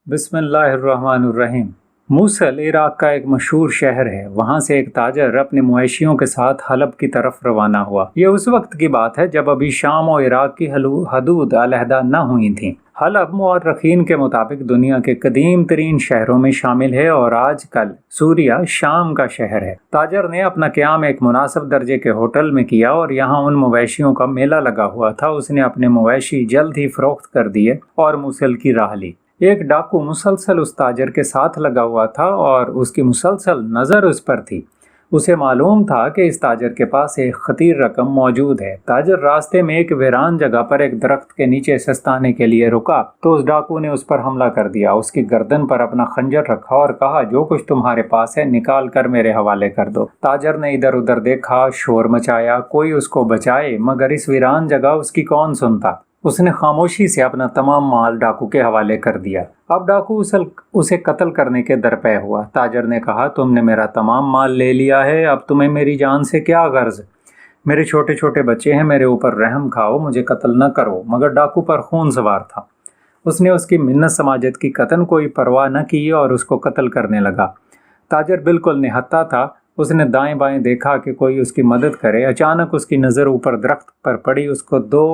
بسم اللہ الرحمن الرحیم۔ موصل عراق کا ایک مشہور شہر ہے۔ وہاں سے ایک تاجر اپنے مویشیوں کے ساتھ حلب کی طرف روانہ ہوا۔ یہ اس وقت کی بات ہے جب ابھی شام و عراق کی حدود علیحدہ نہ ہوئی تھیں۔ حلب مورخین کے مطابق دنیا کے قدیم ترین شہروں میں شامل ہے اور آج کل سوریہ شام کا شہر ہے۔ تاجر نے اپنا قیام ایک مناسب درجے کے ہوٹل میں کیا اور یہاں ان مویشیوں کا میلہ لگا ہوا تھا۔ اس نے اپنے مویشی جلد ہی فروخت کر دیے اور موصل کی راہ لی۔ ایک ڈاکو مسلسل اس تاجر کے ساتھ لگا ہوا تھا اور اس کی مسلسل نظر اس پر تھی۔ اسے معلوم تھا کہ اس تاجر کے پاس ایک خطیر رقم موجود ہے۔ تاجر راستے میں ایک ویران جگہ پر ایک درخت کے نیچے سستانے کے لیے رکا تو اس ڈاکو نے اس پر حملہ کر دیا۔ اس کی گردن پر اپنا خنجر رکھا اور کہا، جو کچھ تمہارے پاس ہے نکال کر میرے حوالے کر دو۔ تاجر نے ادھر ادھر دیکھا، شور مچایا، کوئی اس کو بچائے، مگر اس ویران جگہ اس کی کون سنتا۔ اس نے خاموشی سے اپنا تمام مال ڈاکو کے حوالے کر دیا۔ اب ڈاکو اسے قتل کرنے کے درپے ہوا۔ تاجر نے کہا، تم نے میرا تمام مال لے لیا ہے، اب تمہیں میری جان سے کیا غرض؟ میرے چھوٹے چھوٹے بچے ہیں، میرے اوپر رحم کھاؤ، مجھے قتل نہ کرو۔ مگر ڈاکو پر خون سوار تھا۔ اس نے اس کی منت سماجت کی قطعاً کوئی پرواہ نہ کی اور اس کو قتل کرنے لگا۔ تاجر بالکل نہتھا تھا۔ اس نے دائیں بائیں دیکھا کہ کوئی اس کی مدد کرے۔ اچانک اس کی نظر اوپر درخت پر پڑی۔ اس کو 2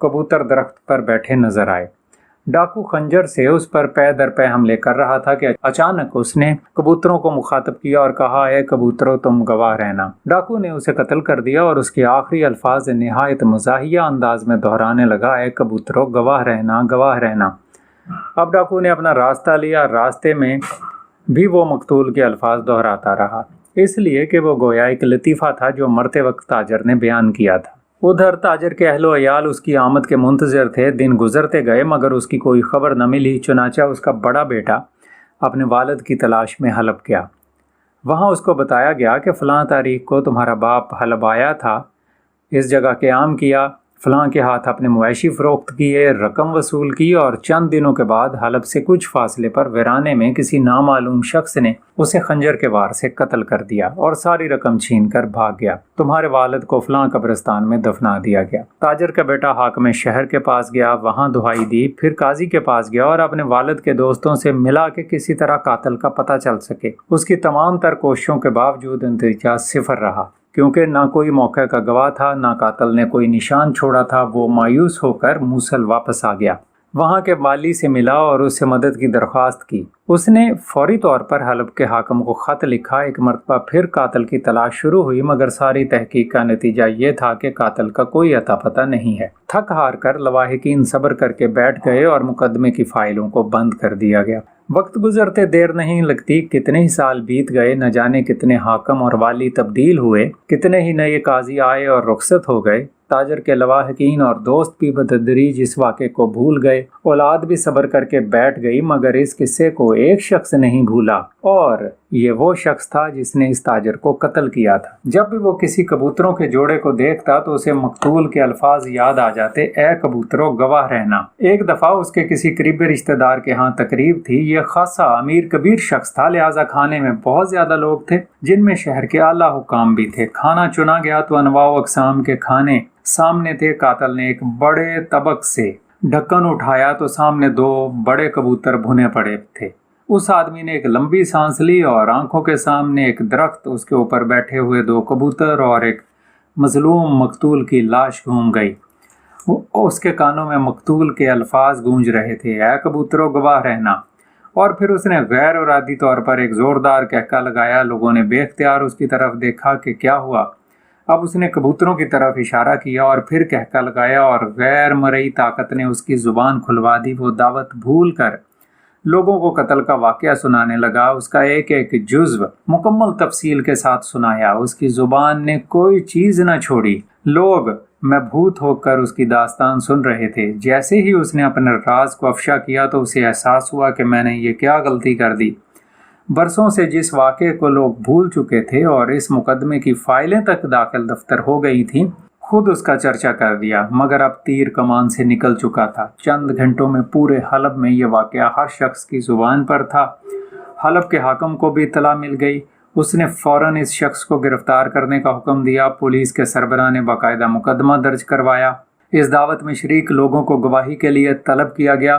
کبوتر درخت پر بیٹھے نظر آئے۔ ڈاکو خنجر سے اس پر پے در پے حملے کر رہا تھا کہ اچانک اس نے کبوتروں کو مخاطب کیا اور کہا، اے کبوتروں تم گواہ رہنا۔ ڈاکو نے اسے قتل کر دیا اور اس کے آخری الفاظ نہایت مزاحیہ انداز میں دہرانے لگا، اے کبوتروں گواہ رہنا، گواہ رہنا۔ اب ڈاکو نے اپنا راستہ لیا۔ راستے میں بھی وہ مقتول کے الفاظ دہراتا رہا، اس لیے کہ وہ گویا ایک لطیفہ تھا جو مرتے وقت تاجر نے بیان کیا تھا۔ ادھر تاجر کے اہل و عیال اس کی آمد کے منتظر تھے۔ دن گزرتے گئے مگر اس کی کوئی خبر نہ ملی۔ چنانچہ اس کا بڑا بیٹا اپنے والد کی تلاش میں حلب گیا۔ وہاں اس کو بتایا گیا کہ فلاں تاریخ کو تمہارا باپ حلب آیا تھا، اس جگہ قیام کیا، فلاں کے ہاتھ اپنے مویشی فروخت کیے، رقم وصول کی اور چند دنوں کے بعد حلب سے کچھ فاصلے پر ویرانے میں کسی نامعلوم شخص نے اسے خنجر کے وار سے قتل کر دیا اور ساری رقم چھین کر بھاگ گیا۔ تمہارے والد کو فلاں قبرستان میں دفنا دیا گیا۔ تاجر کا بیٹا حاکم شہر کے پاس گیا، وہاں دہائی دی، پھر قاضی کے پاس گیا اور اپنے والد کے دوستوں سے ملا کہ کسی طرح قاتل کا پتہ چل سکے۔ اس کی تمام تر کوششوں کے باوجود نتیجہ صفر رہا، کیونکہ نہ کوئی موقع کا گواہ تھا، نہ قاتل نے کوئی نشان چھوڑا تھا۔ وہ مایوس ہو کر موصل واپس آ گیا، وہاں کے والی سے ملا اور اس سے مدد کی درخواست کی۔ اس نے فوری طور پر حلب کے حاکم کو خط لکھا۔ ایک مرتبہ پھر قاتل کی تلاش شروع ہوئی مگر ساری تحقیق کا نتیجہ یہ تھا کہ قاتل کا کوئی اتا پتہ نہیں ہے۔ تھک ہار کر لواحقین صبر کر کے بیٹھ گئے اور مقدمے کی فائلوں کو بند کر دیا گیا۔ وقت گزرتے دیر نہیں لگتی، کتنے ہی سال بیت گئے، نہ جانے کتنے حاکم اور والی تبدیل ہوئے، کتنے ہی نئے قاضی آئے اور رخصت ہو گئے۔ تاجر کے لواحقین اور دوست بھی بتدریج اس واقعے کو بھول گئے۔ اولاد بھی صبر کر کے بیٹھ گئی مگر اس قصے کو ایک شخص نہیں بھولا، اور یہ وہ شخص تھا جس نے اس تاجر کو قتل کیا تھا۔ جب بھی وہ کسی کبوتروں کے جوڑے کو دیکھتا تو اسے مقتول کے الفاظ یاد آ جاتے، اے کبوتروں گواہ رہنا۔ ایک دفعہ اس کے کسی قریبی رشتہ دار کے ہاں تقریب تھی۔ یہ خاصا امیر کبیر شخص تھا، لہٰذا کھانے میں بہت زیادہ لوگ تھے، جن میں شہر کے اعلیٰ حکام بھی تھے۔ کھانا چنا گیا تو انواع و اقسام کے کھانے سامنے تھے۔ قاتل نے ایک بڑے طبق سے ڈھکن اٹھایا تو سامنے 2 بڑے کبوتر بھنے پڑے تھے۔ اس آدمی نے ایک لمبی سانس لی اور آنکھوں کے سامنے ایک درخت، اس کے اوپر بیٹھے ہوئے 2 کبوتر اور ایک مظلوم مقتول کی لاش گھوم گئی۔ اس کے کانوں میں مقتول کے الفاظ گونج رہے تھے، اے کبوتروں گواہ رہنا۔ اور پھر اس نے غیر ارادی طور پر ایک زوردار کہکا لگایا۔ لوگوں نے بے اختیار اس کی طرف دیکھا کہ کیا ہوا۔ اب اس نے کبوتروں کی طرف اشارہ کیا اور پھر کہکا لگایا اور غیر مرئی طاقت نے اس کی زبان کھلوا دی۔ وہ دعوت بھول کر لوگوں کو قتل کا واقعہ سنانے لگا۔ اس کا ایک ایک جزو مکمل تفصیل کے ساتھ سنایا۔ اس کی زبان نے کوئی چیز نہ چھوڑی۔ لوگ مبہوت ہو کر اس کی داستان سن رہے تھے۔ جیسے ہی اس نے اپنے راز کو افشا کیا تو اسے احساس ہوا کہ میں نے یہ کیا غلطی کر دی۔ برسوں سے جس واقعے کو لوگ بھول چکے تھے اور اس مقدمے کی فائلیں تک داخل دفتر ہو گئی تھیں، خود اس کا چرچا کر دیا، مگر اب تیر کمان سے نکل چکا تھا۔ چند گھنٹوں میں پورے حلب میں یہ واقعہ ہر شخص کی زبان پر تھا۔ حلب کے حاکم کو بھی اطلاع مل گئی۔ اس نے فوراً اس شخص کو گرفتار کرنے کا حکم دیا۔ پولیس کے سربراہ نے باقاعدہ مقدمہ درج کروایا۔ اس دعوت میں شریک لوگوں کو گواہی کے لیے طلب کیا گیا۔